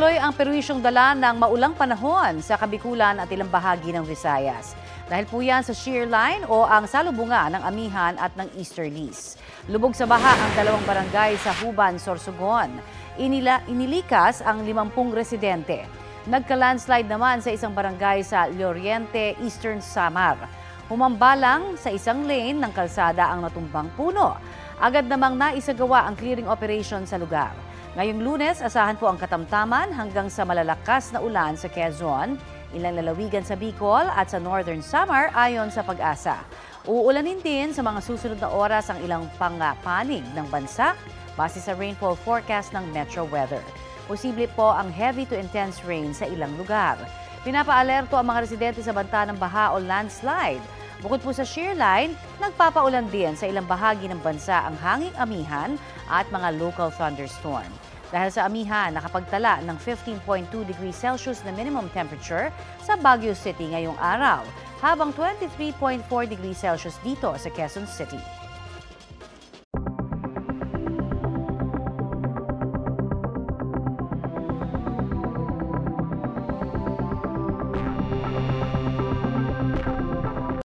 Patuloy ang perwisyong dala ng maulang panahon sa Kabikulan at ilang bahagi ng Visayas. Dahil po yan sa shear line o ang salubungan ng Amihan at ng Easterlies. Lubog sa baha ang dalawang barangay sa Huban, Sorsogon. Inilikas ang 50 residente. Nagka-landslide naman sa isang barangay sa Lloriente, Eastern Samar. Humambalang sa isang lane ng kalsada ang natumbang puno. Agad namang naisagawa ang clearing operation sa lugar. Ngayong Lunes, asahan po ang katamtaman hanggang sa malalakas na ulan sa Quezon, ilang lalawigan sa Bicol at sa Northern Samar ayon sa Pag-asa. Uulanin din sa mga susunod na oras ang ilang panig ng bansa base sa rainfall forecast ng Metro Weather. Posible po ang heavy to intense rain sa ilang lugar. Pinapaalerto ang mga residente sa banta ng baha o landslide. Bukod po sa shear line, nagpapaulan din sa ilang bahagi ng bansa ang hanging amihan at mga local thunderstorm. Dahil sa amihan, nakapagtala ng 15.2 degrees Celsius na minimum temperature sa Baguio City ngayong araw, habang 23.4 degrees Celsius dito sa Quezon City.